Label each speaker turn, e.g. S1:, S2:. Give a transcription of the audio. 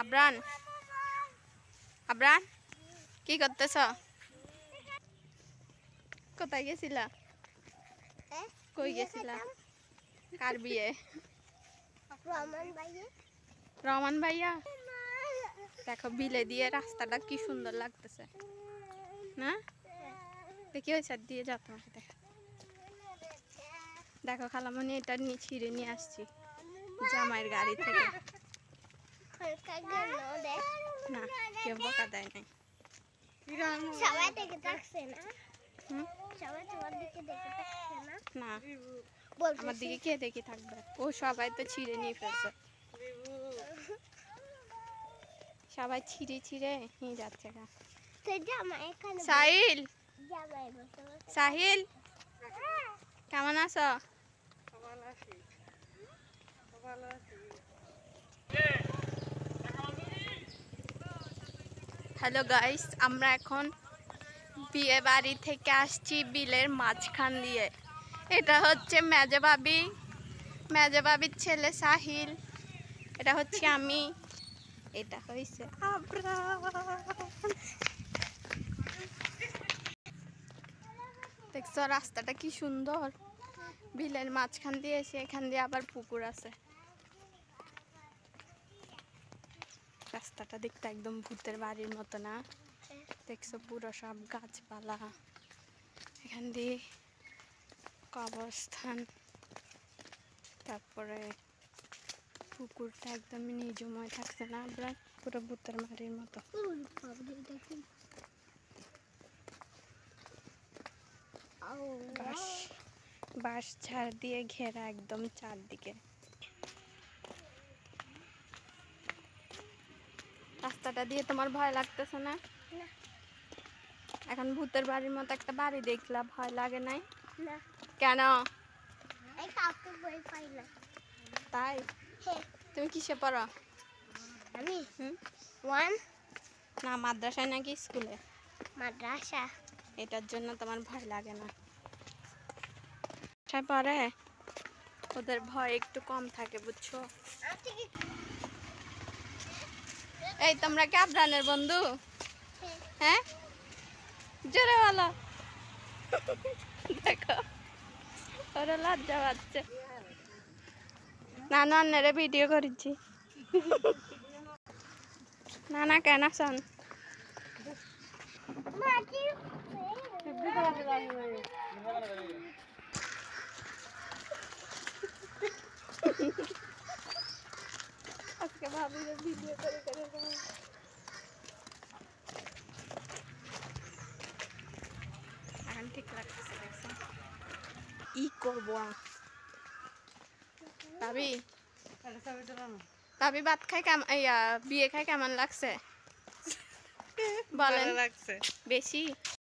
S1: আবরান আবরান কি করতেছ? কোথায় গেছিলা? কই গেছিলা? কার বিয়ে? রহমান ভাইয়া। দেখো বিলে দিয়ে রাস্তাটা কি সুন্দর লাগতেছে না? দেখি ওই সাইড দিয়ে যাও, তোমাকে দেখো। দেখো খালামণি এটা ছিঁড়ে নিয়ে আসছি জামাইয়ের গাড়ি থেকে। না কেউ বকা দেয় নাই। না আমার দিকে কে দেখি থাকবে? ও সবাই তো ছিঁড়ে নিয়ে ফেলছে, সবাই ছিঁড়ে ছিঁড়ে নিয়ে যাচ্ছে। সাহিল সাহিল কেমন আছো? হ্যালো গাইস, আমরা এখন বিয়ে বাড়ি থেকে আসছি বিলের মাঝখান দিয়ে। এটা হচ্ছে মেজো ভাবির ছেলে সাহিল, এটা হচ্ছে আমি, এটা হয়েছে দেখছো রাস্তাটা কি সুন্দর, বিলের মাঝখান দিয়ে এসে এখান দিয়ে আবার পুকুর আছে। রাস্তাটা দেখতে একদম ভূতের বাড়ির মতো না? দেখছো পুরো সব গাছপালা, এখান দিয়ে কবরস্থান, তারপরে পুকুরটা একদমই নিজময় থাকছে না? আমরা পুরো ভূতের বাড়ির মতো। বাঁশ ঝাড় দিয়ে ঘেরা একদম চারদিকে। রাস্তাটা দিয়ে তোমার ভয় লাগতেছে না? এখন ভূতের বাড়ির মতো একটা বাড়ি দেখলা, ভয় লাগে নাই? কেন? তাই? তুমি কিসে পড়ো?
S2: আমি
S1: না মাদ্রাসায় নাকি স্কুলে?
S2: মাদ্রাসা।
S1: এটার জন্য তোমার ভয় লাগে না? পরে ওদের ভয় একটু কম থাকে, বুঝছো? এই তোমরা কি আবরানের বন্ধু? হ্যাঁ জোরে বলো। দেখো ওরা লজ্জা পাচ্ছে। নানু আন্নারে ভিডিও করেছি। নানা কেন আছেন? আজকে ভাবি ভিডিও করে এখন ঠিক লাগতেছে, দেখছেন? ই করবো ভাবি, ভাবি ভাত খাই কেমন, বিয়ে খাই কেমন লাগছে বলেন? বেশি